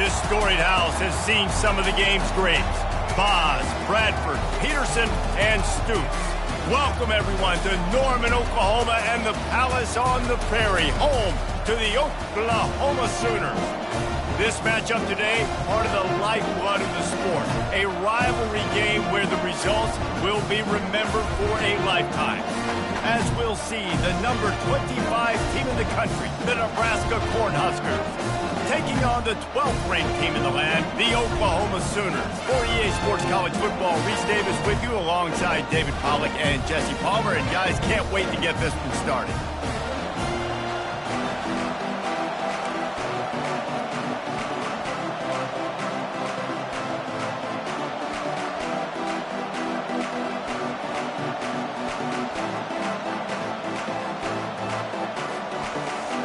This storied house has seen some of the game's greats. Boz, Bradford, Peterson, and Stoops. Welcome, everyone, to Norman, Oklahoma, and the Palace on the Prairie, home to the Oklahoma Sooners. This matchup today, part of the lifeblood of the sport. A rivalry game where the results will be remembered for a lifetime. As we'll see, the number 25 team in the country, the Nebraska Cornhuskers, taking on the 12th-ranked team in the land, the Oklahoma Sooners. For EA Sports College Football, Reese Davis with you alongside David Pollack and Jesse Palmer. And guys, can't wait to get this one started.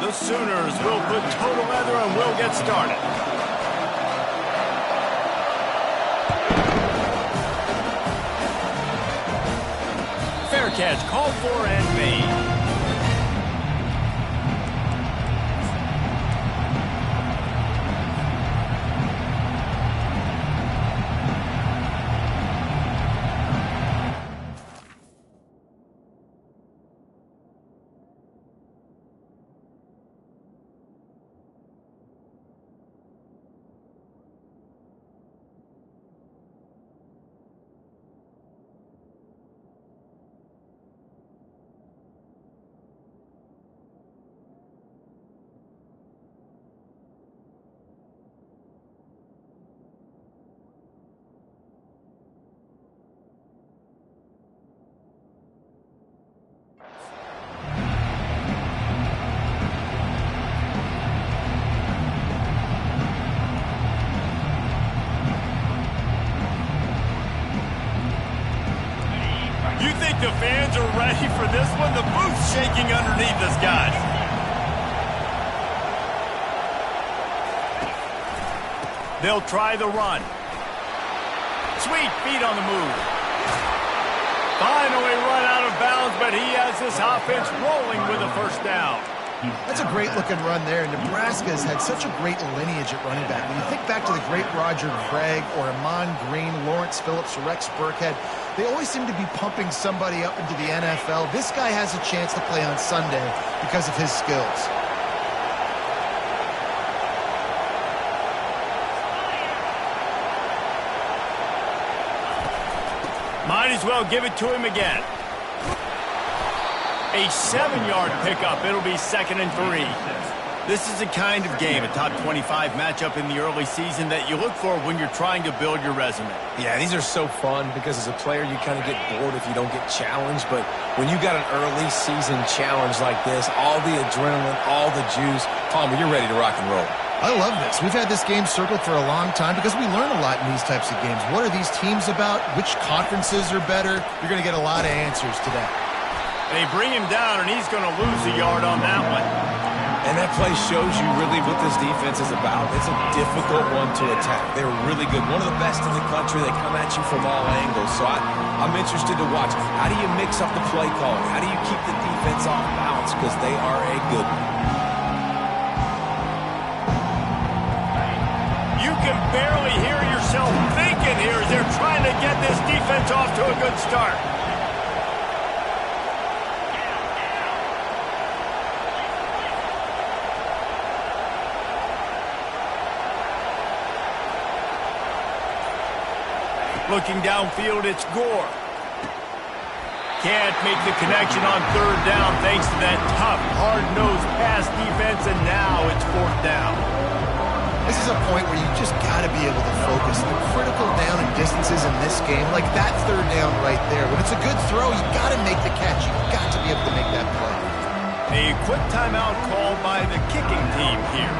The Sooners will put total leather and we'll get started. Fair catch called for and made. You think the fans are ready for this one? The booth's shaking underneath us, guys. They'll try the run. Sweet feet on the move. Finally run out of bounds, but he has this offense rolling with a first down. That's a great-looking run there. Nebraska has had such a great lineage at running back. When you think back to the great Roger Craig or Amon Green, Lawrence Phillips, Rex Burkhead, they always seem to be pumping somebody up into the NFL. This guy has a chance to play on Sunday because of his skills. Might as well give it to him again. A 7-yard pickup. It'll be 2nd and 3. This is the kind of game, a top 25 matchup in the early season, that you look for when you're trying to build your resume. Yeah, these are so fun because as a player, you kind of get bored if you don't get challenged. But when you got an early season challenge like this, all the adrenaline, all the juice, Palmer, you're ready to rock and roll. I love this. We've had this game circled for a long time because we learn a lot in these types of games. What are these teams about? Which conferences are better? You're going to get a lot of answers today. They bring him down, and he's going to lose a yard on that one. And that play shows you really what this defense is about. It's a difficult one to attack. They're really good. One of the best in the country. They come at you from all angles. So I'm interested to watch. How do you mix up the play calling? How do you keep the defense off balance? Because they are a good one. You can barely hear yourself thinking here as they're trying to get this defense off to a good start. Looking downfield, it's Gore. Can't make the connection on 3rd down thanks to that tough, hard-nosed pass defense, and now it's 4th down. This is a point where you just got to be able to focus. The critical down and distances in this game, like that 3rd down right there. When it's a good throw, you got to make the catch. You've got to be able to make that play. A quick timeout called by the kicking team here.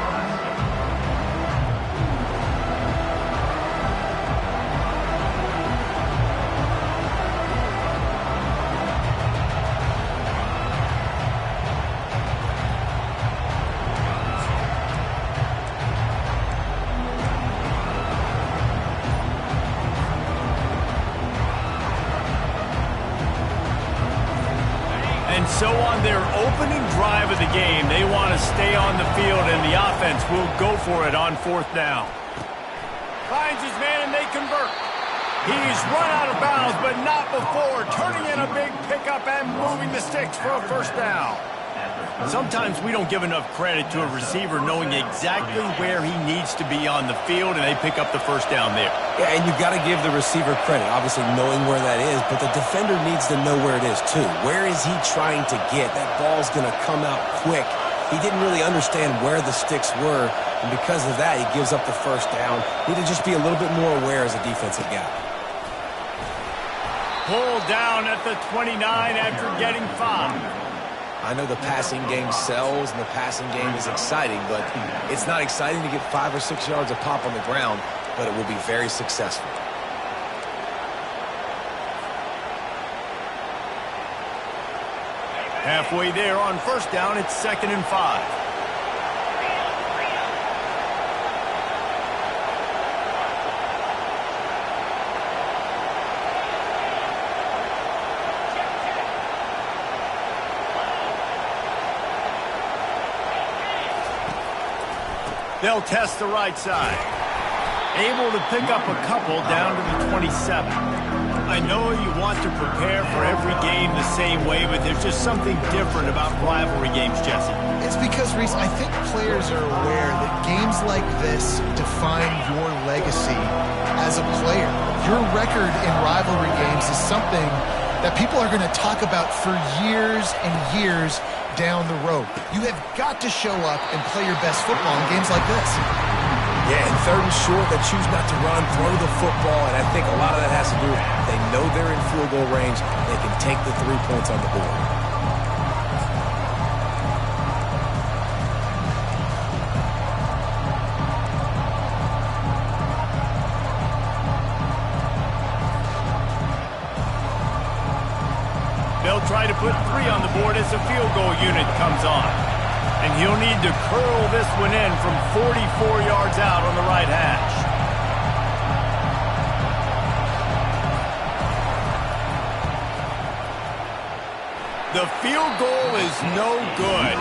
And so on their opening drive of the game, they want to stay on the field, and the offense will go for it on 4th down. finds his man, and they convert. He's run out of bounds, but not before turning in a big pickup and moving the sticks for a first down. Sometimes we don't give enough credit to a receiver knowing exactly where he needs to be on the field, and they pick up the first down there. Yeah, and you've got to give the receiver credit, obviously knowing where that is, but the defender needs to know where it is too. Where is he trying to get? That ball's going to come out quick. He didn't really understand where the sticks were, and because of that, he gives up the first down. Need to just be a little bit more aware as a defensive guy. Pulled down at the 29 after getting 5. I know the passing game sells and the passing game is exciting, but it's not exciting to get 5 or 6 yards of pop on the ground, but it will be very successful. Halfway there on first down, it's 2nd and 5. They'll test the right side. Able to pick up a couple down to the 27. I know you want to prepare for every game the same way, but there's just something different about rivalry games, Jesse. It's because, Reese, I think players are aware that games like this define your legacy as a player. Your record in rivalry games is something that people are going to talk about for years and years down the road. You have got to show up and play your best football in games like this. Yeah, and 3rd and short, they choose not to run, throw the football, and I think a lot of that has to do with they know they're in field goal range. They can take the 3 points on the board. They'll try to put 3 on the board as the field goal unit comes on. And he'll need to curl this one in from 44 yards out on the right hash. The field goal is no good.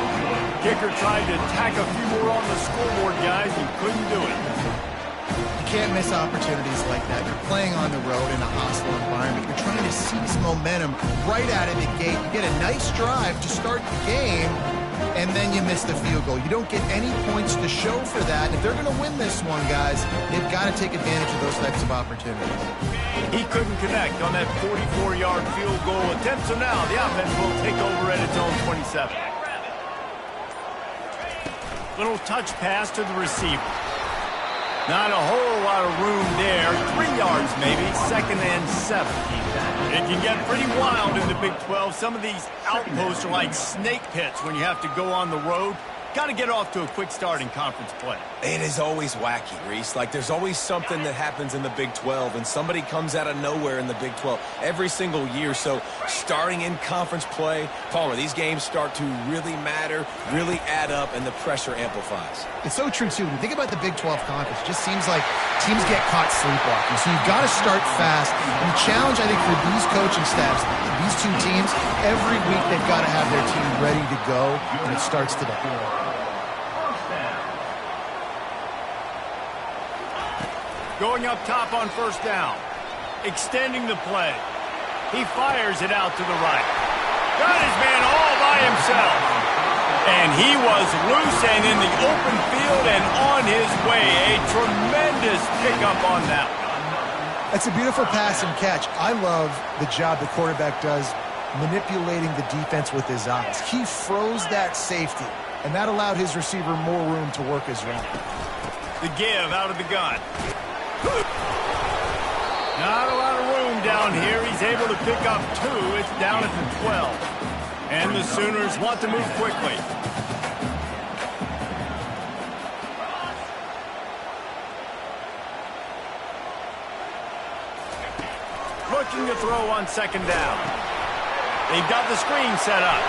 Kicker tried to tack a few more on the scoreboard, guys, and couldn't do it. You can't miss opportunities like that. You're playing on the road in a hostile environment. You're trying to seize momentum right out of the gate. You get a nice drive to start the game, and then you miss the field goal. You don't get any points to show for that. If they're going to win this one, guys, they've got to take advantage of those types of opportunities. He couldn't connect on that 44-yard field goal attempt, so now the offense will take over at its own 27. Little touch pass to the receiver. Not a whole lot of room there. 3 yards maybe, 2nd and 7. It can get pretty wild in the Big 12. Some of these outposts are like snake pits when you have to go on the road. Got to get off to a quick start in conference play. It is always wacky, Reese. Like, there's always something that happens in the Big 12, and somebody comes out of nowhere in the Big 12 every single year. So, starting in conference play, Palmer, these games start to really matter, really add up, and the pressure amplifies. It's so true, too. When you think about the Big 12 conference, it just seems like teams get caught sleepwalking. So, you've got to start fast. And the challenge, I think, for these coaching staffs, these two teams, every week they've got to have their team ready to go, and it starts today. Going up top on first down. Extending the play. He fires it out to the right. Got his man all by himself. And he was loose and in the open field and on his way. A tremendous pickup on that one. That's a beautiful pass and catch. I love the job the quarterback does manipulating the defense with his eyes. He froze that safety, and that allowed his receiver more room to work his route. The give out of the gun. Not a lot of room down here. He's able to pick up 2. It's down at the 12. And the Sooners want to move quickly. Looking to throw on second down. They've got the screen set up.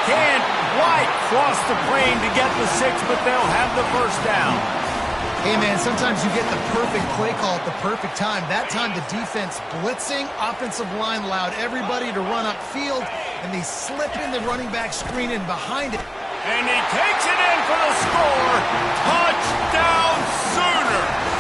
Can't quite cross the plane to get the 6, but they'll have the first down. Hey, man, sometimes you get the perfect play call at the perfect time. That time the defense blitzing, offensive line allowed everybody to run upfield, and they slip in the running back screen in behind it. And he takes it in for the score. Touchdown, Sooners!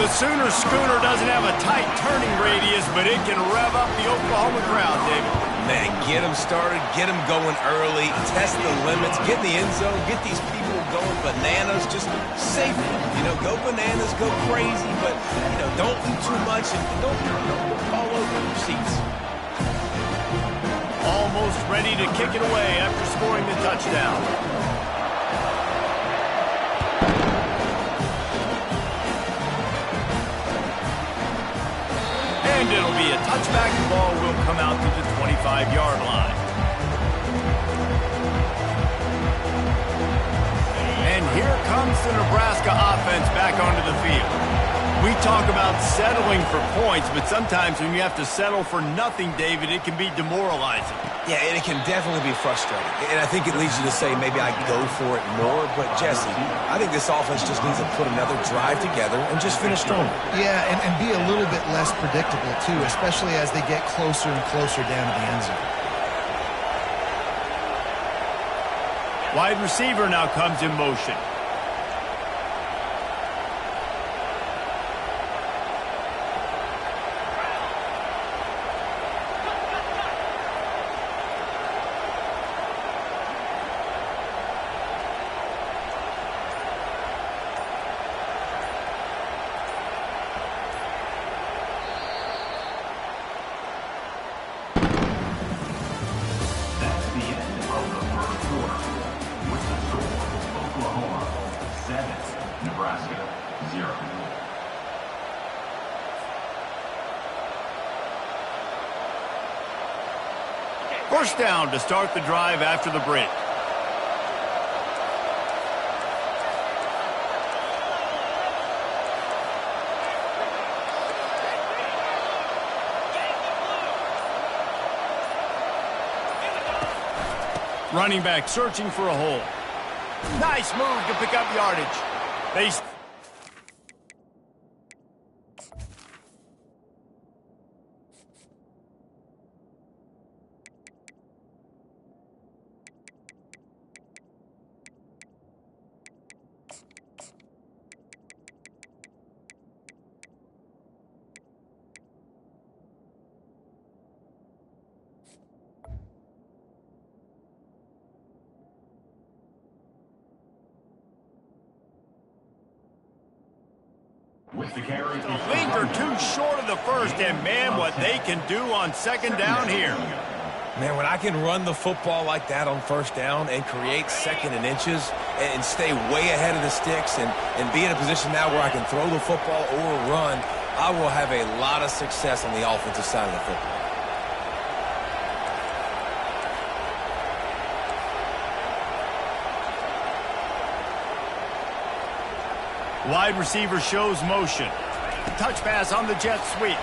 The Sooner Schooner doesn't have a tight turning radius, but it can rev up the Oklahoma crowd, David. Man, get them started, get them going early, test the limits, get in the end zone, get these people going bananas, just safely. You know, go bananas, go crazy, but, you know, don't do too much and don't fall over your seats. Almost ready to kick it away after scoring the touchdown. And it'll be a touchback. The ball will come out to the 25-yard line. And here comes the Nebraska offense back onto the field. We talk about settling for points, but sometimes when you have to settle for nothing, David, it can be demoralizing. Yeah, and it can definitely be frustrating. And I think it leads you to say maybe I go for it more. But, Jesse, I think this offense just needs to put another drive together and just finish stronger. Yeah, and be a little bit less predictable, too, especially as they get closer and closer down to the end zone. Wide receiver now comes in motion. First down to start the drive after the break. Running back searching for a hole. Nice move to pick up yardage. Linger too short of the first, and man, what they can do on second down here. Man, when I can run the football like that on first down and create second and inches and stay way ahead of the sticks and be in a position now where I can throw the football or run, I will have a lot of success on the offensive side of the football. Wide receiver shows motion. Touch pass on the jet sweep.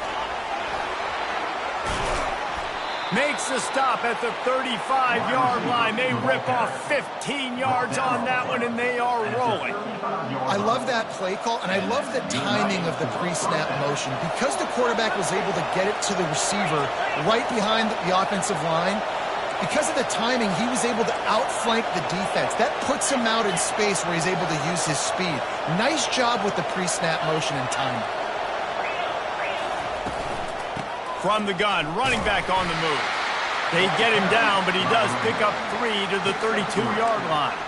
Makes the stop at the 35-yard line. They rip off 15 yards on that one, and they are rolling. I love that play call, and I love the timing of the pre-snap motion. Because the quarterback was able to get it to the receiver right behind the offensive line, because of the timing, he was able to outflank the defense. That puts him out in space where he's able to use his speed. Nice job with the pre-snap motion and timing. From the gun, running back on the move. They get him down, but he does pick up 3 to the 32-yard line.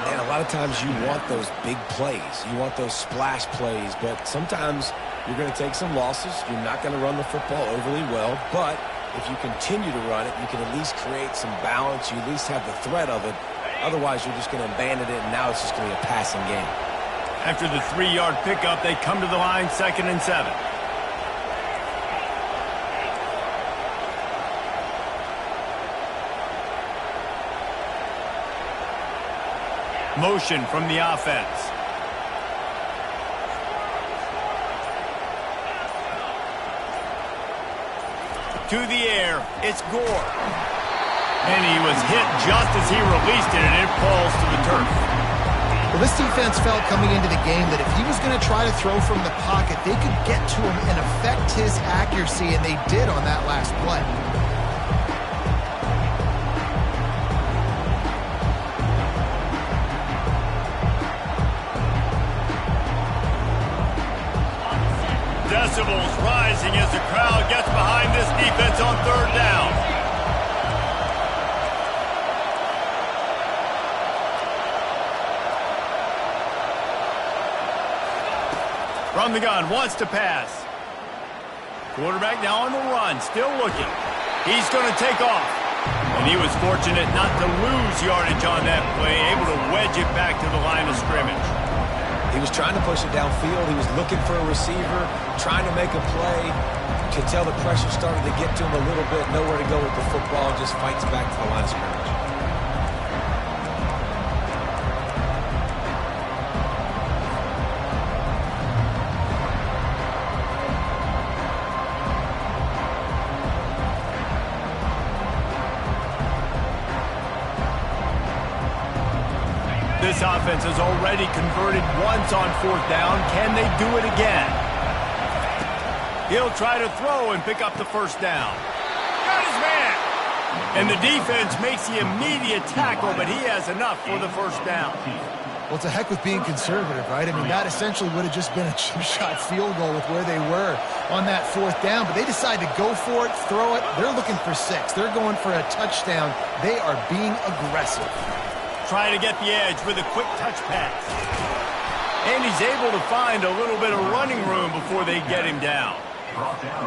And a lot of times you want those big plays. You want those splash plays, but sometimes you're going to take some losses. You're not going to run the football overly well, but if you continue to run it, you can at least create some balance. You at least have the threat of it. Otherwise, you're just going to abandon it, and now it's just going to be a passing game. After the 3-yard pickup, they come to the line, 2nd and 7. Motion from the offense. To the air, it's Gore. And he was hit just as he released it, and it falls to the turf. Well, this defense felt coming into the game that if he was going to try to throw from the pocket, they could get to him and affect his accuracy, and they did on that last play. Decibels rising as the crowd gets behind this defense on third down. From the gun, wants to pass. Quarterback now on the run, still looking. He's going to take off. And he was fortunate not to lose yardage on that play, able to wedge it back to the line of scrimmage. He was trying to push it downfield. He was looking for a receiver, trying to make a play. You could tell the pressure started to get to him a little bit. Nowhere to go with the football. Just fights back to the line of scrimmage. This offense has already converted once on fourth down. Can they do it again? He'll try to throw and pick up the first down. Got his man. And the defense makes the immediate tackle, but he has enough for the first down. Well, it's a heck with being conservative, right? I mean, that essentially would have just been a chip-shot field goal with where they were on that fourth down. But they decide to go for it, throw it. They're looking for 6. They're going for a touchdown. They are being aggressive. Try to get the edge with a quick touch pass. And he's able to find a little bit of running room before they get him down.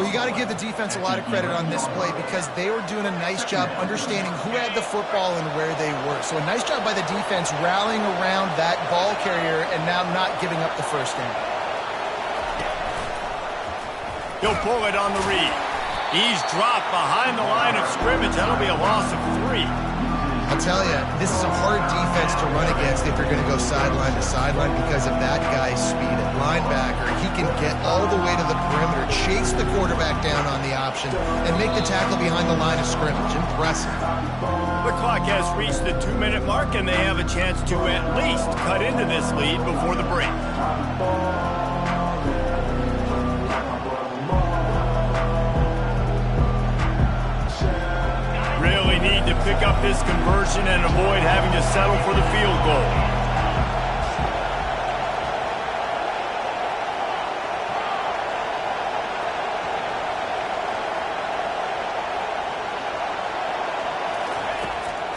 Well, you got to give the defense a lot of credit on this play because they were doing a nice job understanding who had the football and where they were. So a nice job by the defense rallying around that ball carrier and now not giving up the first down. He'll pull it on the read. He's dropped behind the line of scrimmage. That'll be a loss of 3. I'll tell you, this is a hard defense to run against if you're going to go sideline to sideline because of that guy's speed at linebacker. He can get all the way to the perimeter, chase the quarterback down on the option, and make the tackle behind the line of scrimmage. Impressive. The clock has reached the 2-minute mark, and they have a chance to at least cut into this lead before the break. Need to pick up this conversion and avoid having to settle for the field goal.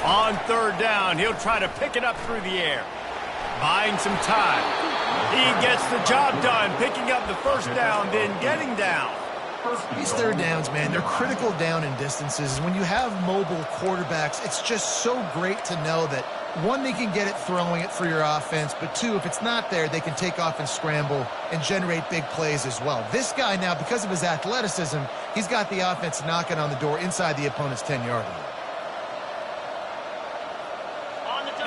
On third down, he'll try to pick it up through the air. Buying some time. He gets the job done, picking up the first down, then getting down. These third downs, man, they're critical down in distances. When you have mobile quarterbacks, it's just so great to know that, one, they can get it throwing it for your offense, but two, if it's not there, they can take off and scramble and generate big plays as well. This guy now, because of his athleticism, he's got the offense knocking on the door inside the opponent's 10-yard line.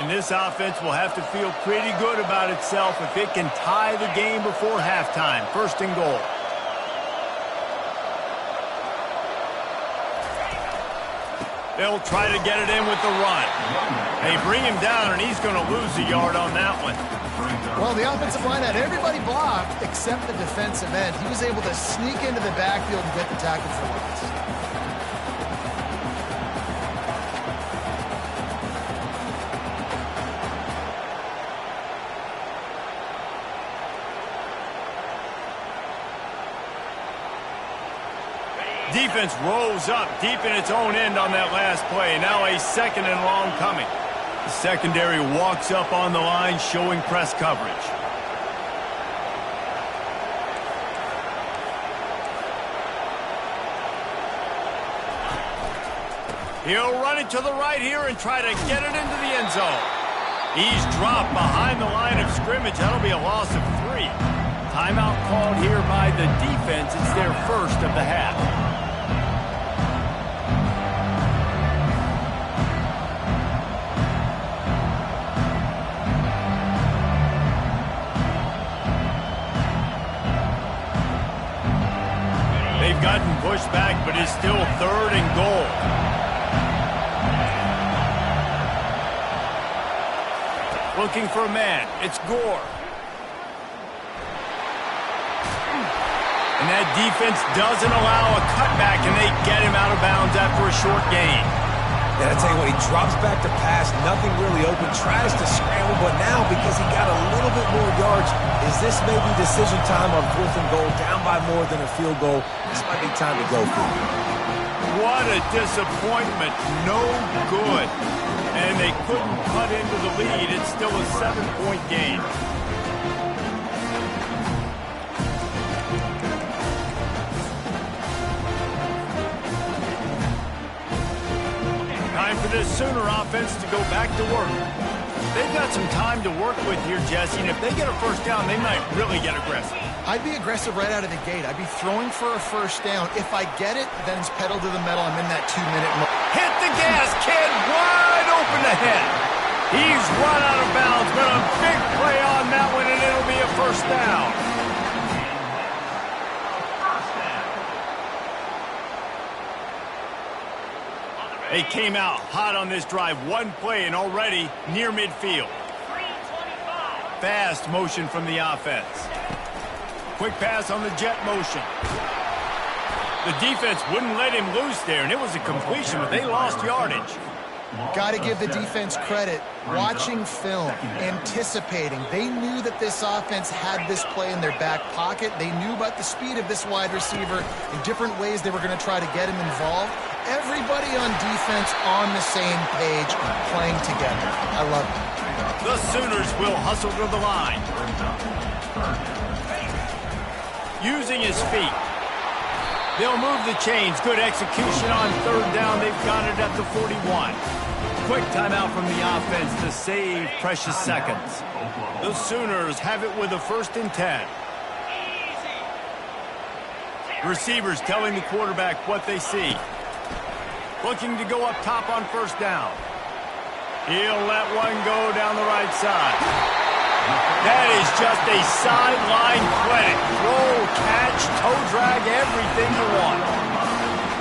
And this offense will have to feel pretty good about itself if it can tie the game before halftime. First and goal. They'll try to get it in with the run. They bring him down, and he's going to lose a yard on that one. Well, the offensive line had everybody blocked except the defensive end. He was able to sneak into the backfield and get the tackle for loss. Defense rolls up deep in its own end on that last play. Now a second and long coming. The secondary walks up on the line, showing press coverage. He'll run it to the right here and try to get it into the end zone. He's dropped behind the line of scrimmage. That'll be a loss of 3. Timeout called here by the defense. It's their first of the half. They've gotten pushed back, but it's still third and goal. Looking for a man. It's Gore. And that defense doesn't allow a cutback, and they get him out of bounds after a short gain. And I tell you what, he drops back to pass, nothing really open, tries to scramble, but now because he got a little bit more yards, is this maybe decision time on 4th and goal, down by more than a field goal? This might be time to go for it. What a disappointment. No good. And they couldn't cut into the lead. It's still a 7-point game. Time for this Sooner offense to go back to work. They've got some time to work with here, Jesse, and if they get a first down, they might really get aggressive. I'd be aggressive right out of the gate. I'd be throwing for a first down. If I get it, then it's pedal to the metal. I'm in that 2-minute mode. Hit the gas, kid, wide open ahead. He's run out of bounds, but a big play on that one, and it'll be a first down. They came out hot on this drive. One play and already near midfield. Fast motion from the offense. Quick pass on the jet motion. The defense wouldn't let him loose there, and it was a completion, but they lost yardage. Got to give the defense credit. Watching film, anticipating. They knew that this offense had this play in their back pocket. They knew about the speed of this wide receiver in different ways they were going to try to get him involved. Everybody on defense on the same page, playing together. I love it. The Sooners will hustle to the line. Using his feet. They'll move the chains. Good execution on 3rd down. They've got it at the 41. Quick timeout from the offense to save precious seconds. The Sooners have it with a 1st and 10. Receivers telling the quarterback what they see. Looking to go up top on 1st down. He'll let one go down the right side. That is just a sideline clinic. Throw, catch, toe drag, everything you want.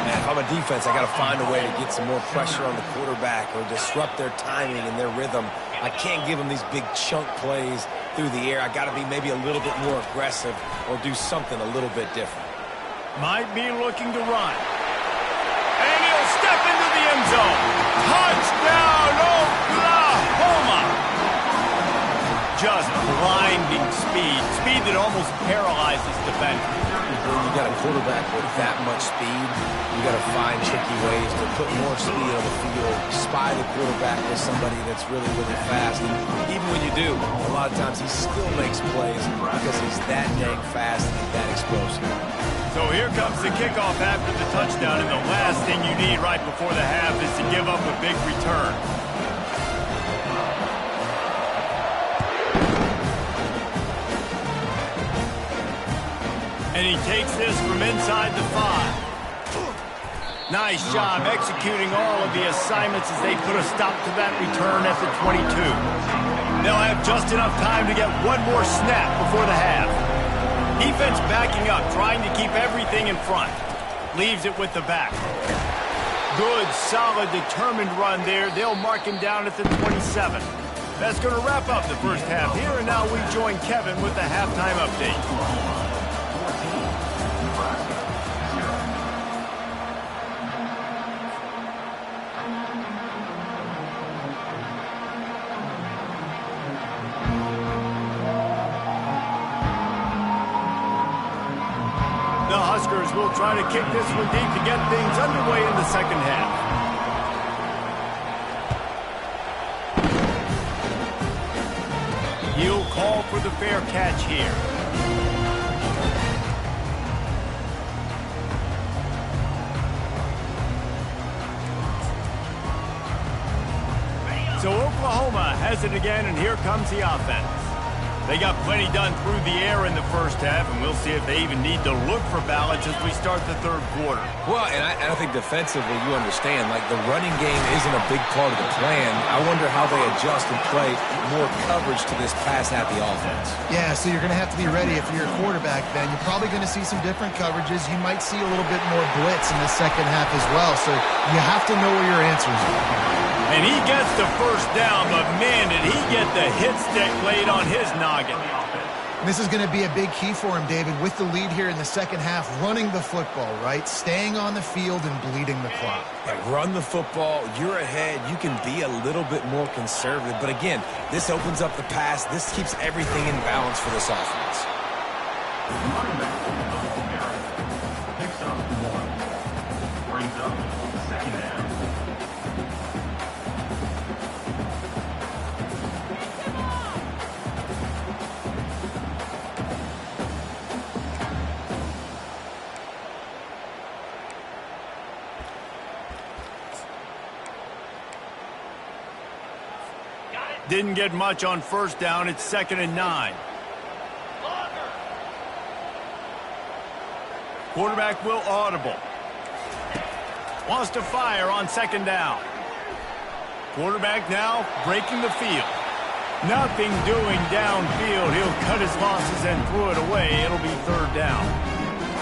Man, if I'm a defense, I got to find a way to get some more pressure on the quarterback or disrupt their timing and their rhythm. I can't give them these big chunk plays through the air. I got to be maybe a little bit more aggressive or do something a little bit different. Might be looking to run. And he'll step into the end zone. Touchdown, Oklahoma! Just blinding speed. Speed that almost paralyzes defenders. When you got a quarterback with that much speed, you got to find tricky ways to put more speed on the field, spy the quarterback with somebody that's really, really fast. And even when you do, a lot of times he still makes plays because he's that dang fast and that explosive. So here comes the kickoff after the touchdown, and the last thing you need right before the half is to give up a big return. And he takes this from inside the 5. Nice job executing all of the assignments as they put a stop to that return at the 22. They'll have just enough time to get one more snap before the half. Defense backing up, trying to keep everything in front. Leaves it with the back. Good, solid, determined run there. They'll mark him down at the 27. That's going to wrap up the first half here, and now we join Kevin with the halftime update. The Huskers will try to kick this one deep to get things underway in the second half. He'll call for the fair catch here. So Oklahoma has it again, and here comes the offense. They got plenty done through the air in the first half, and we'll see if they even need to look for balance as we start the 3rd quarter. Well, and I think defensively, you understand, like the running game isn't a big part of the plan. I wonder how they adjust and play more coverage to this pass-happy offense. Yeah, so you're going to have to be ready if you're a quarterback, Ben. You're probably going to see some different coverages. You might see a little bit more blitz in the second half as well, so you have to know where your answers are. And he gets the first down, but man, did he get the hit stick laid on his noggin. This is going to be a big key for him, David, with the lead here in the second half, running the football, right? Staying on the field and bleeding the clock. Yeah, run the football. You're ahead. You can be a little bit more conservative. But again, this opens up the pass. This keeps everything in balance for this offense. Picks up 1. Brings up second down. Didn't get much on first down. It's 2nd and 9. Quarterback will audible. Wants to fire on 2nd down. Quarterback now breaking the field. Nothing doing downfield. He'll cut his losses and throw it away. It'll be 3rd down.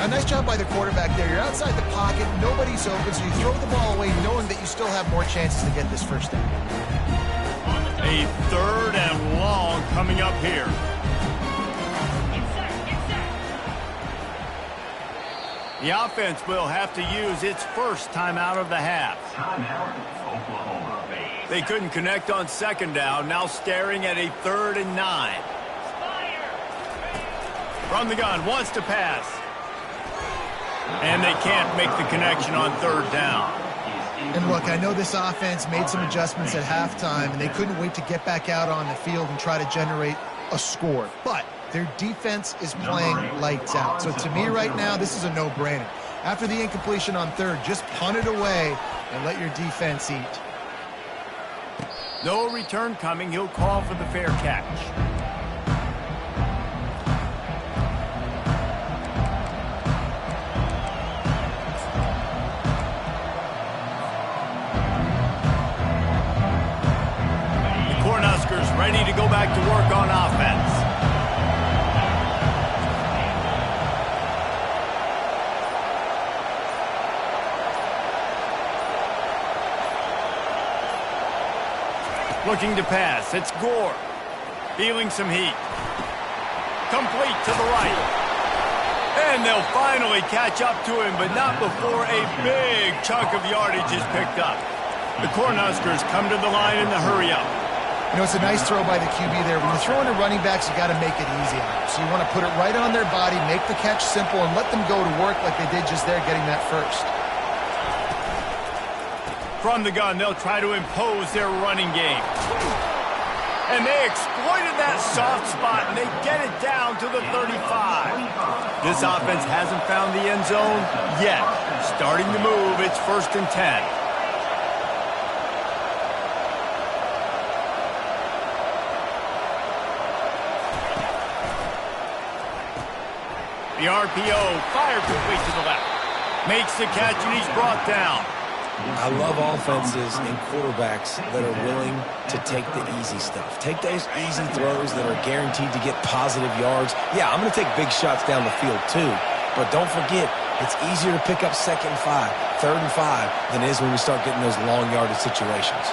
A nice job by the quarterback there. You're outside the pocket. Nobody's open, so you throw the ball away knowing that you still have more chances to get this first down. A 3rd and long coming up here. The offense will have to use its first timeout of the half. Timeout, Oklahoma Bay. They couldn't connect on 2nd down, now staring at a 3rd and 9. From the gun, wants to pass. And they can't make the connection on 3rd down. And look, I know this offense made some adjustments at halftime, and they couldn't wait to get back out on the field and try to generate a score. But their defense is playing lights out. So to me right now, this is a no-brainer. After the incompletion on 3rd, just punt it away and let your defense eat. No return coming. He'll call for the fair catch. Ready to go back to work on offense. Looking to pass. It's Gore. Feeling some heat. Complete to the right. And they'll finally catch up to him, but not before a big chunk of yardage is picked up. The Cornhuskers come to the line in the hurry-up. You know, it's a nice throw by the QB there. When you're throwing to running backs, you got to make it easy on them. So you want to put it right on their body, make the catch simple, and let them go to work like they did just there, getting that first. From the gun, they'll try to impose their running game. And they exploited that soft spot, and they get it down to the 35. This offense hasn't found the end zone yet. Starting to move, it's 1st and 10. The RPO fired complete to the left. Makes the catch, and he's brought down. I love offenses and quarterbacks that are willing to take the easy stuff. Take those easy throws that are guaranteed to get positive yards. Yeah, I'm going to take big shots down the field too, but don't forget, it's easier to pick up 2nd and 5, 3rd and 5 than it is when we start getting those long yardage situations.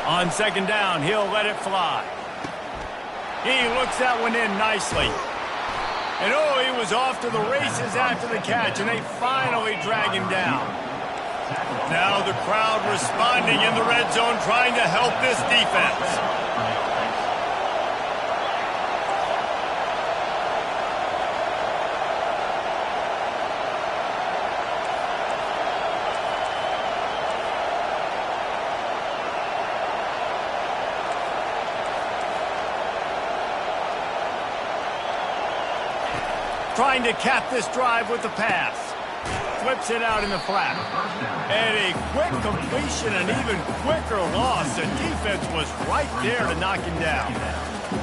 On 2nd down, he'll let it fly. He looks that one in nicely. And oh, he was off to the races after the catch, and they finally drag him down. Now the crowd responding in the red zone, trying to help this defense. Trying to cap this drive with the pass. Flips it out in the flat. And a quick completion, an even quicker loss. The defense was right there to knock him down.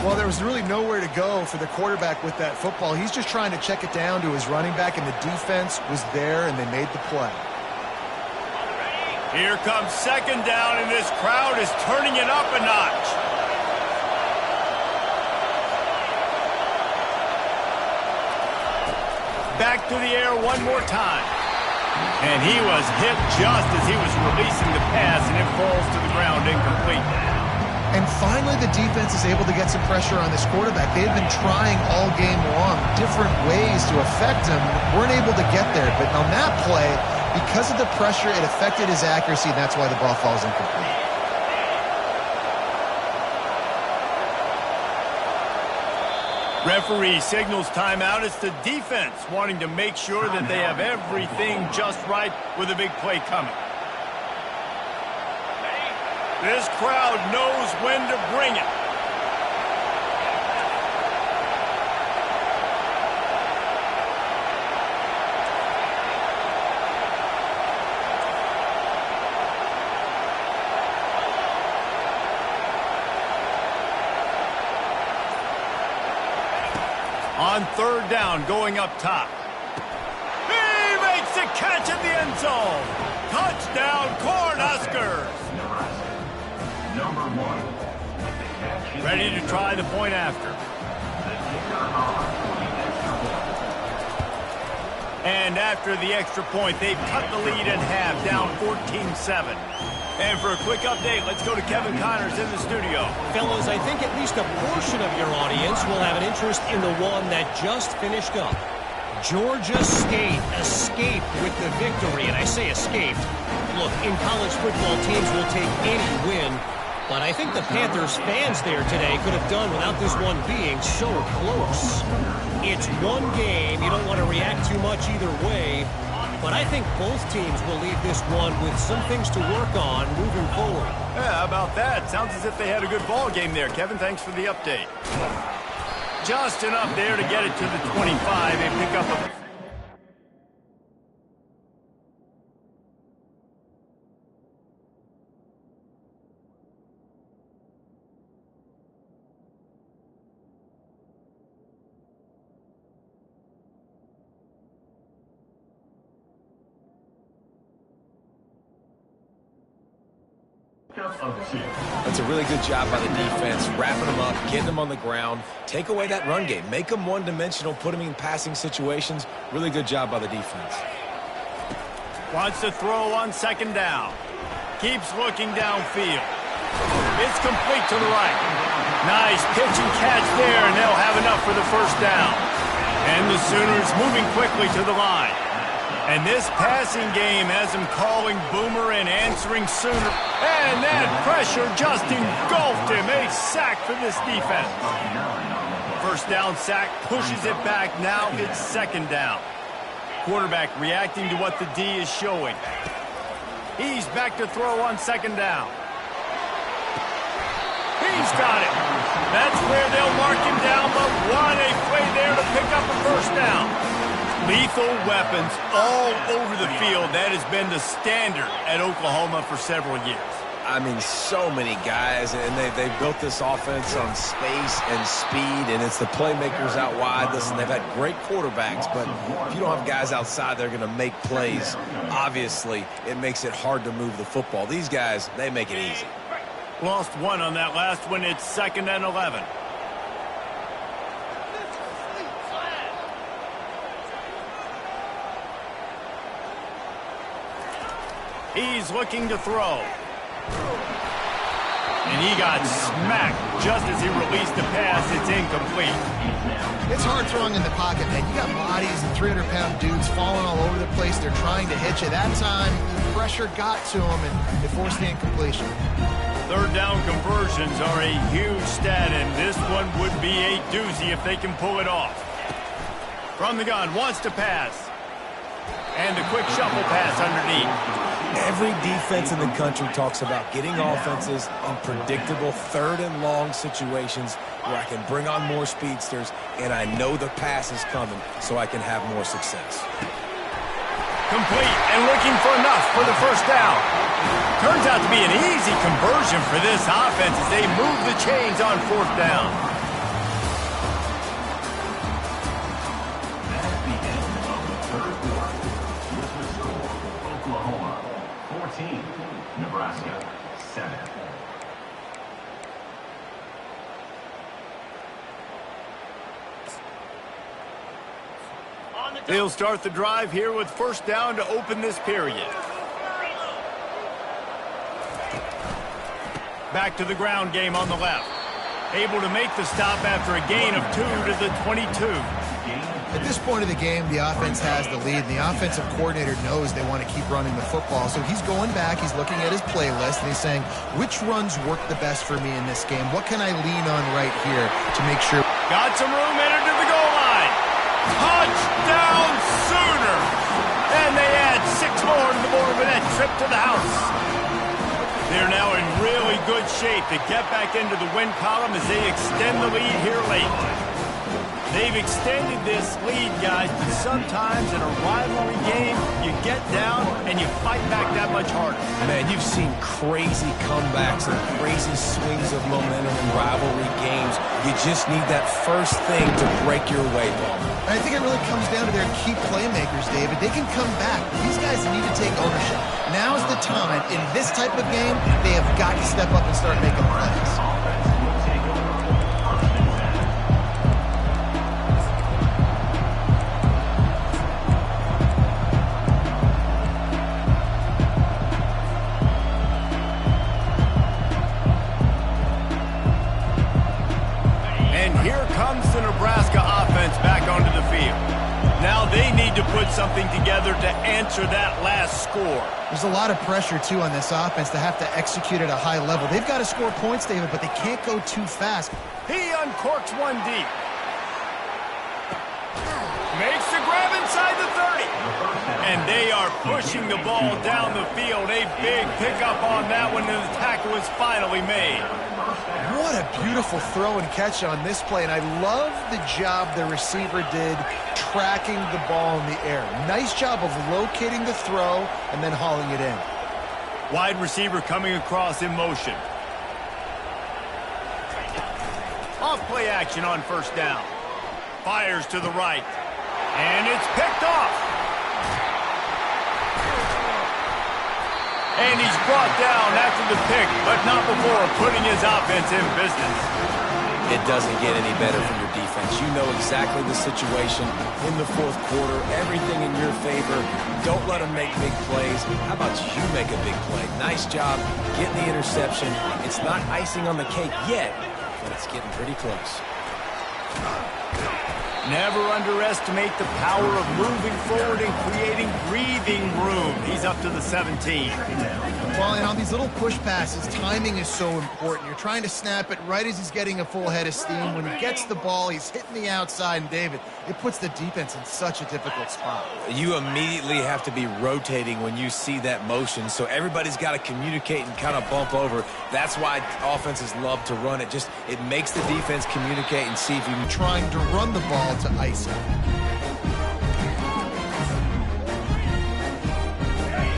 Well, there was really nowhere to go for the quarterback with that football. He's just trying to check it down to his running back, and the defense was there, and they made the play. Here comes 2nd down, and this crowd is turning it up a notch. Back to the air one more time. And he was hit just as he was releasing the pass, and it falls to the ground incomplete. And finally, the defense is able to get some pressure on this quarterback. They've been trying all game long different ways to affect him. Weren't able to get there. But on that play, because of the pressure, it affected his accuracy, and that's why the ball falls incomplete. Referee signals timeout. It's the defense wanting to make sure that they have everything just right with a big play coming. This crowd knows when to bring it. On third down, going up top. He makes the catch in the end zone. Touchdown, Cornhuskers. Number 1. Ready to try the point after. And after the extra point, they've cut the lead in half, down 14-7. And for a quick update, let's go to Kevin Connors in the studio. Fellas, I think at least a portion of your audience will have an interest in the one that just finished up. Georgia State escaped with the victory, and I say escaped. Look, in college football, teams will take any win, but I think the Panthers fans there today could have done without this one being so close. It's one game. You don't want to react too much either way, but I think both teams will leave this one with some things to work on moving forward. Yeah, how about that? Sounds as if they had a good ball game there. Kevin, thanks for the update. Just enough there to get it to the 25 and pick up a... Of 2. That's a really good job by the defense, wrapping them up, getting them on the ground, take away that run game, make them one-dimensional, put them in passing situations. Really good job by the defense. Wants to throw on second down. Keeps looking downfield. It's complete to the right. Nice pitch and catch there, and they'll have enough for the first down. And the Sooners moving quickly to the line. And this passing game has him calling Boomer and answering Sooner. And that pressure just engulfed him. A sack for this defense. First down sack, pushes it back. Now it's second down. Quarterback reacting to what the D is showing. He's back to throw on second down. He's got it. That's where they'll mark him down, but what a play there to pick up a first down. Lethal weapons all over the field. That has been the standard at Oklahoma for several years. I mean, so many guys, and they've built this offense on space and speed, and it's the playmakers out wide. Listen, they've had great quarterbacks, but if you don't have guys outside, they're going to make plays. Obviously, it makes it hard to move the football. These guys, they make it easy. Lost one on that last one. It's 2nd and 11. He's looking to throw. And he got smacked just as he released the pass. It's incomplete. It's hard throwing in the pocket, man. You got bodies and 300-pound dudes falling all over the place. They're trying to hit you. That time, pressure got to him, and it forced the incompletion. Third down conversions are a huge stat, and this one would be a doozy if they can pull it off. From the gun, wants to pass. And the quick shuffle pass underneath. Every defense in the country talks about getting offenses in predictable third and long situations where I can bring on more speedsters and I know the pass is coming so I can have more success. Complete and looking for enough for the first down. Turns out to be an easy conversion for this offense as they move the chains on fourth down. That's the end of the third quarter. With the score, Oklahoma 14, Nebraska 7. On They'll start the drive here with first down to open this period. Back to the ground game on the left. Able to make the stop after a gain of 2 to the 22. At this point of the game, the offense has the lead, and the offensive coordinator knows they want to keep running the football. So he's going back, he's looking at his playlist, and he's saying, which runs work the best for me in this game? What can I lean on right here to make sure? Got some room, entered to the goal line. Touchdown Sooners! And they add 6 more to the board with that trip to the house. They're now in really good shape to get back into the win column as they extend the lead here late. They've extended this lead, guys, but sometimes in a rivalry game, you get down and you fight back that much harder. Man, you've seen crazy comebacks and crazy swings of momentum in rivalry games. You just need that first thing to break your way, Paul. I think it really comes down to their key playmakers, David. They can come back. These guys need to take ownership. Now's the time. In this type of game, they have got to step up and start making plays. Something together to answer that last score. There's a lot of pressure, too, on this offense to have to execute at a high level. They've got to score points, David, but they can't go too fast. He uncorks one deep. Makes the grab inside the 30. And they are pushing the ball down the field. A big pickup on that one, and the tackle is finally made. What a beautiful throw and catch on this play, and I love the job the receiver did tracking the ball in the air. Nice job of locating the throw and then hauling it in. Wide receiver coming across in motion. Off play action on first down. Fires to the right. And it's picked off. And he's brought down after the pick, but not before putting his offense in business. It doesn't get any better from your defense. You know exactly the situation in the fourth quarter. Everything in your favor. Don't let them make big plays. How about you make a big play? Nice job getting the interception. It's not icing on the cake yet, but it's getting pretty close. Never underestimate the power of moving forward and creating breathing room. He's up to the 17. Well, and on these little push passes, timing is so important. You're trying to snap it right as he's getting a full head of steam. When he gets the ball, he's hitting the outside, and David, it puts the defense in such a difficult spot. You immediately have to be rotating when you see that motion, so everybody's got to communicate and kind of bump over. That's why offenses love to run it. It makes the defense communicate and see if you can. Trying to run the ball to ice it.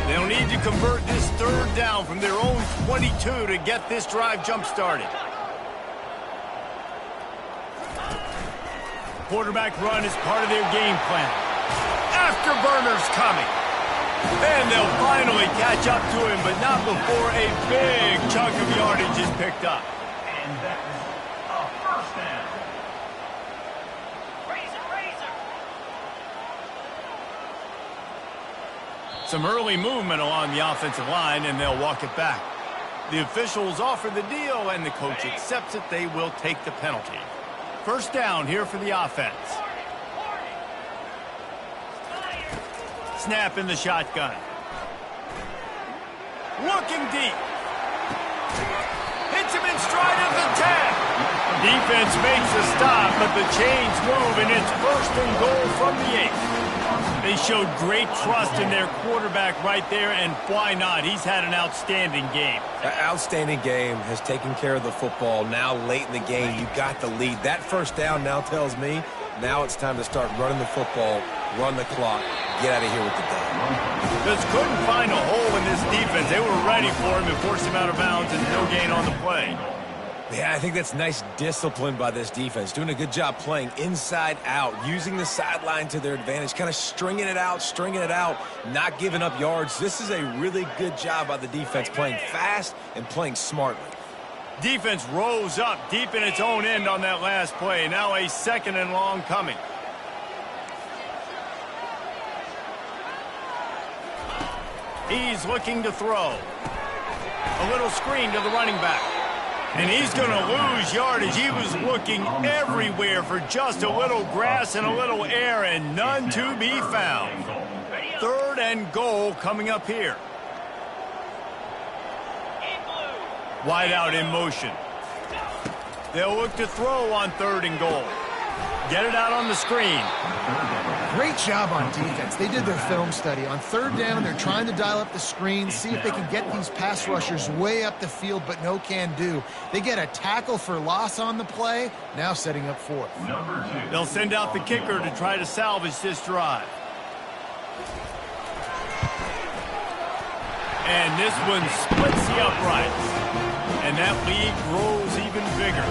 They'll need to convert this third down from their own 22 to get this drive jump-started. Quarterback run is part of their game plan. Afterburners coming. And they'll finally catch up to him, but not before a big chunk of yardage is picked up. And that is a first down. Some early movement along the offensive line, and they'll walk it back. The officials offer the deal, and the coach accepts it. They will take the penalty. First down here for the offense. Snap in the shotgun. Looking deep. Hits him in stride of the 10. Defense makes a stop, but the chains move, and it's first and goal from the 8. They showed great trust in their quarterback right there, and why not? He's had an outstanding game. An outstanding game, has taken care of the football. Now late in the game, you got the lead. That first down now tells me now it's time to start running the football, run the clock, get out of here with the day. Just couldn't find a hole in this defense. They were ready for him and forced him out of bounds, and no gain on the play. Yeah, I think that's nice discipline by this defense. Doing a good job playing inside out, using the sideline to their advantage, kind of stringing it out, not giving up yards. This is a really good job by the defense, playing fast and playing smartly. Defense rose up deep in its own end on that last play. Now a second and long coming. He's looking to throw. A little screen to the running back. And he's going to lose yardage. He was looking everywhere for just a little grass and a little air, and none to be found. 3rd and goal coming up here. Wide out in motion. They'll look to throw on 3rd and goal. Get it out on the screen. Great job on defense. They did their film study. On 3rd down, they're trying to dial up the screen, see if they can get these pass rushers way up the field, but no can do. They get a tackle for loss on the play, now setting up 4th. They'll send out the kicker to try to salvage this drive. And this one splits the uprights. And that lead grows even bigger.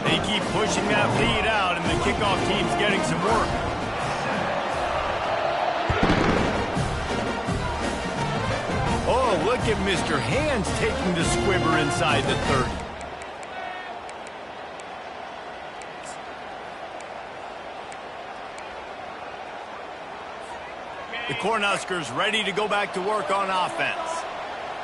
They keep pushing that lead out, and the kickoff team's getting some work. Oh, look at Mr. Hands taking the squibber inside the 30. The Cornhuskers ready to go back to work on offense.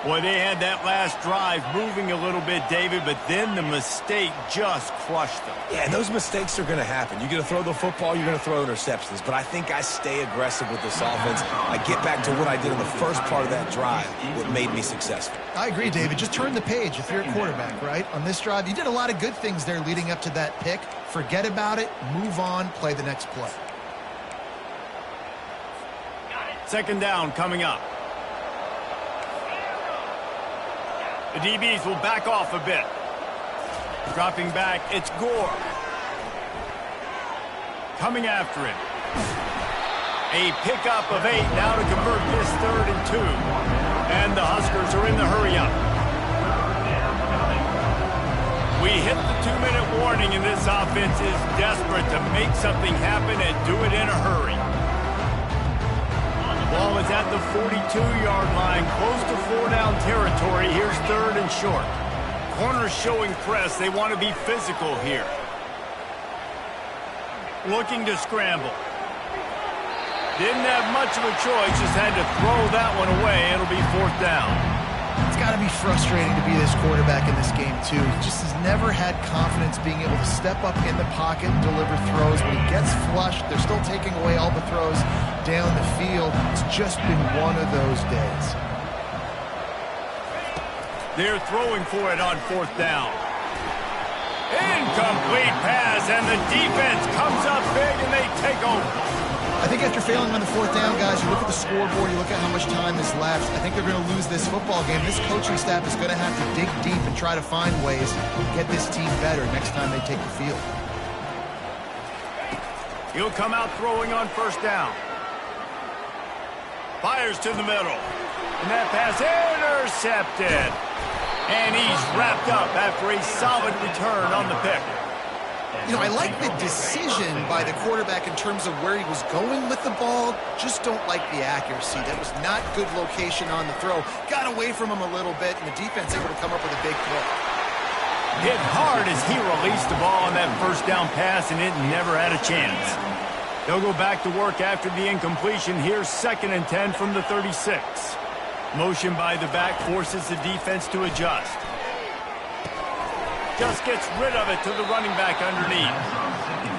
Boy, they had that last drive moving a little bit, David, but then the mistake just crushed them. Yeah, and those mistakes are going to happen. You're going to throw the football, you're going to throw interceptions. But I think I stay aggressive with this offense. I get back to what I did in the first part of that drive, what made me successful. I agree, David. Just turn the page if you're a quarterback, right? On this drive, you did a lot of good things there leading up to that pick. Forget about it, move on, play the next play. 2nd down coming up. The DBs will back off a bit. Dropping back, it's Gore. Coming after it. A pickup of 8 now to convert this 3rd and 2. And the Huskers are in the hurry-up. We hit the 2-minute warning, and this offense is desperate to make something happen and do it in a hurry. Ball is at the 42-yard line, close to 4-down territory. Here's 3rd and short. Corners showing press. They want to be physical here. Looking to scramble. Didn't have much of a choice, just had to throw that one away. It'll be 4th down. It's got to be frustrating to be this quarterback in this game, too. He just has never had confidence being able to step up in the pocket and deliver throws. When he gets flushed, they're still taking away all the throws down the field. It's just been one of those days. They're throwing for it on 4th down. Incomplete pass, and the defense comes up big, and they take over. I think after failing on the 4th down, guys, you look at the scoreboard, you look at how much time is left. I think they're going to lose this football game. This coaching staff is going to have to dig deep and try to find ways to get this team better next time they take the field. He'll come out throwing on 1st down. Fires to the middle. And that pass intercepted. And he's wrapped up after a solid return on the pick. You know, I like the decision by the quarterback in terms of where he was going with the ball. Just don't like the accuracy. That was not good location on the throw. Got away from him a little bit, and the defense able to come up with a big throw. Hit hard as he released the ball on that 1st down pass, and it never had a chance. They'll go back to work after the incompletion. Here's 2nd and 10 from the 36. Motion by the back forces the defense to adjust. Just gets rid of it to the running back underneath.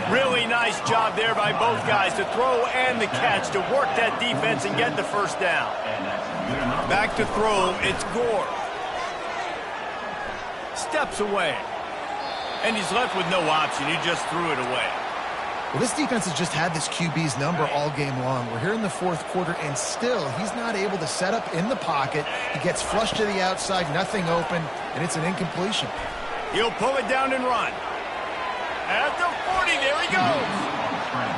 Really nice job there by both guys to throw and the catch to work that defense and get the 1st down. Back to throw, it's Gore. Steps away. And he's left with no option. He just threw it away. Well, this defense has just had this QB's number all game long. We're here in the 4th quarter, and still he's not able to set up in the pocket. He gets flushed to the outside, nothing open, and it's an incompletion. He'll pull it down and run. At the 40, there he goes.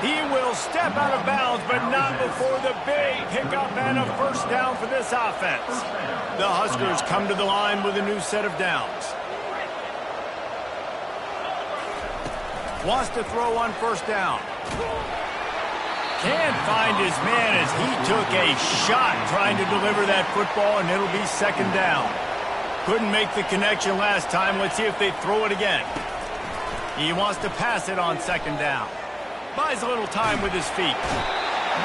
He will step out of bounds, but not before the big pickup and a 1st down for this offense. The Huskers come to the line with a new set of downs. Wants to throw on 1st down. Can't find his man as he took a shot trying to deliver that football, and it'll be 2nd down. Couldn't make the connection last time. Let's see if they throw it again. He wants to pass it on 2nd down. Buys a little time with his feet.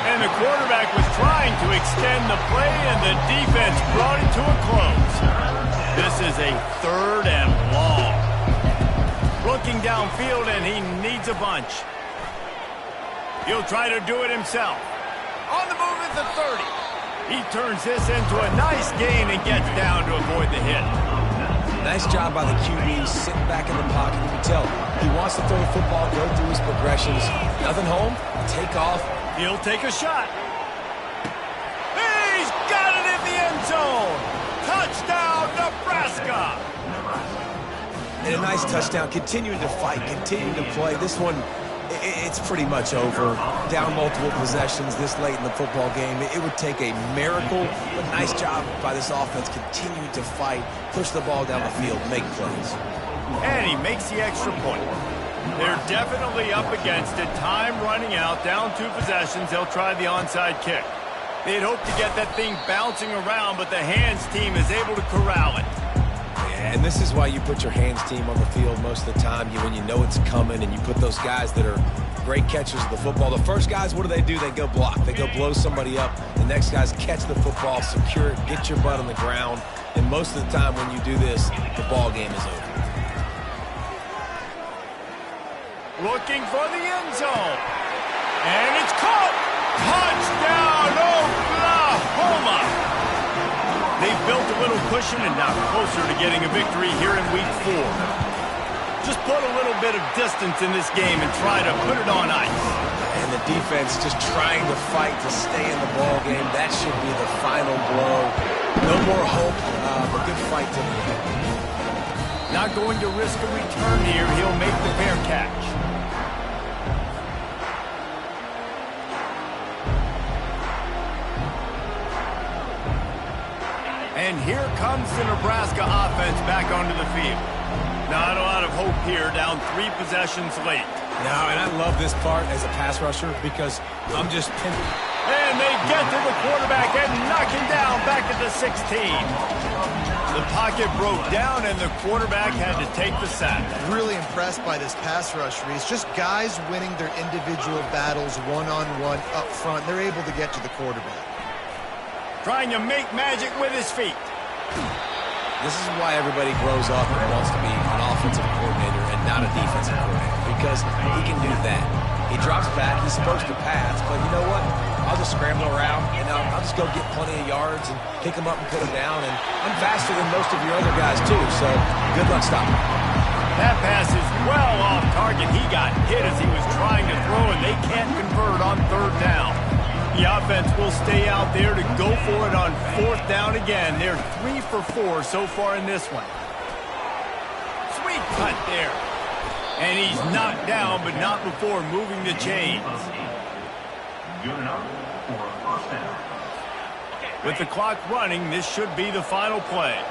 And the quarterback was trying to extend the play, and the defense brought it to a close. This is a 3rd and long. Looking downfield, and he needs a bunch. He'll try to do it himself. On the move at the 30. He turns this into a nice gain and gets down to avoid the hit. Nice job by the QB, sitting back in the pocket. You can tell he wants to throw the football, go through his progressions. Nothing home, take off. He'll take a shot. He's got it in the end zone. Touchdown, Nebraska. And a nice touchdown, continuing to fight, continuing to play. This one, it's pretty much over. Down multiple possessions this late in the football game. It would take a miracle, but nice job by this offense continuing to fight, push the ball down the field, make plays. And he makes the extra point. They're definitely up against it. Time running out, down 2 possessions. They'll try the onside kick. They'd hope to get that thing bouncing around, but the hands team is able to corral it. And this is why you put your hands team on the field most of the time. When you know it's coming and you put those guys that are great catchers of the football. The first guys, what do? They go block. They go blow somebody up. The next guys catch the football, secure it, get your butt on the ground. And most of the time when you do this, the ball game is over. Looking for the end zone. And it's caught. Touchdown, Oklahoma. They've built a little cushion and now closer to getting a victory here in week 4. Just put a little bit of distance in this game and try to put it on ice. And the defense just trying to fight to stay in the ball game. That should be the final blow. No more hope, but good fight to the end. Not going to risk a return here. He'll make the fair catch. And here comes the Nebraska offense back onto the field. Not a lot of hope here, down 3 possessions late. No, and I love this part as a pass rusher because I'm just pinned. And they get to the quarterback and knock him down back at the 16. The pocket broke down and the quarterback had to take the sack. Really impressed by this pass rush, Reese. Just guys winning their individual battles one-on-one up front. They're able to get to the quarterback. Trying to make magic with his feet. This is why everybody grows up and wants to be an offensive coordinator and not a defensive coordinator, because he can do that. He drops back, he's supposed to pass, but you know what? I'll just scramble around, and I'll just go get plenty of yards and pick him up and put him down, and I'm faster than most of your other guys, too, so good luck stopping. That pass is well off target. He got hit as he was trying to throw, and they can't convert on 3rd down. The offense will stay out there to go for it on 4th down again. They're 3 for 4 so far in this one. Sweet cut there. And he's knocked down, but not before moving the chains. Good enough for a 1st down. With the clock running, this should be the final play.